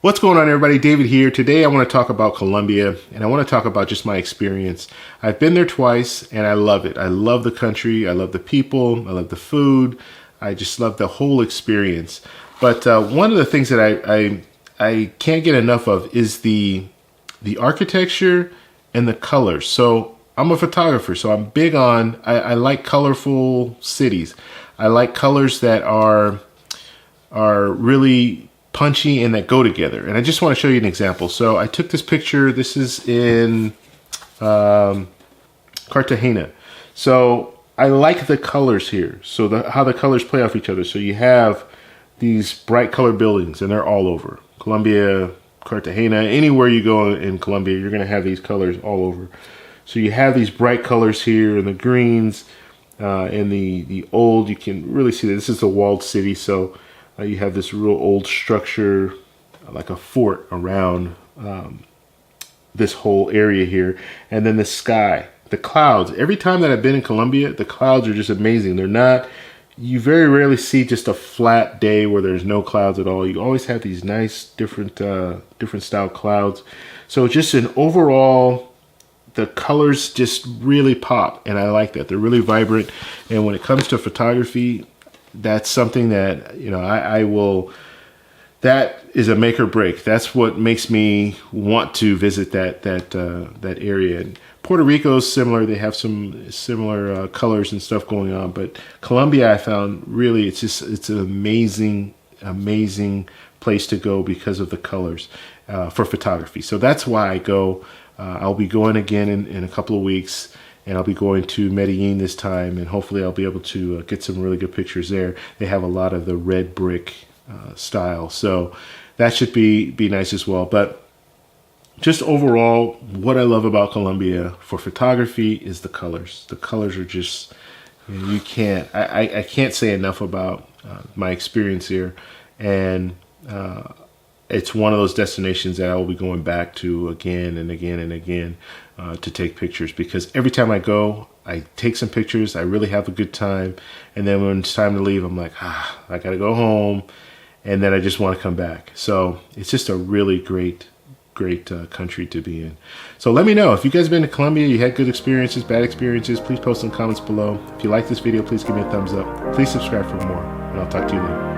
What's going on, everybody? David here. Today I want to talk about Colombia, and I want to talk about just my experience. I've been there twice and I love it. I love the country. I love the people. I love the food. I just love the whole experience. But one of the things that I can't get enough of is the architecture and the colors. So I'm a photographer, so I'm big on, I like colorful cities. I like colors that are really punchy and that go together. And I just want to show you an example. So I took this picture. This is in Cartagena. So I like the colors here. So how the colors play off each other. So you have these bright colored buildings, and they're all over. Colombia, Cartagena, anywhere you go in Colombia, you're going to have these colors all over. So you have these bright colors here, and the greens, and the old, you can really see that this is a walled city. So you have this real old structure, like a fort around this whole area here. And then the sky, the clouds. Every time that I've been in Colombia, the clouds are just amazing. They're not, you very rarely see just a flat day where there's no clouds at all. You always have these nice different style clouds. So just an overall, the colors just really pop, and I like that. They're really vibrant. And when it comes to photography, that's something that, you know, I will, that is a make or break. That's what makes me want to visit that area. And Puerto Rico is similar. They have some similar colors and stuff going on. But Colombia, I found, really, it's an amazing place to go because of the colors for photography. So that's why I go. I'll be going again in a couple of weeks. And I'll be going to Medellin this time, and hopefully I'll be able to get some really good pictures there. They have a lot of the red brick style, so that should be nice as well. But just overall, what I love about Colombia for photography is the colors. The colors are just, you can't, I can't say enough about my experience here. And it's one of those destinations that I will be going back to again and again and again to take pictures, because every time I go, I take some pictures. I really have a good time. And then when it's time to leave, I'm like, I got to go home. And then I just want to come back. So it's just a really great country to be in. So let me know if you guys have been to Colombia, you had good experiences, bad experiences. Please post in the comments below. If you like this video, please give me a thumbs up. Please subscribe for more, and I'll talk to you later.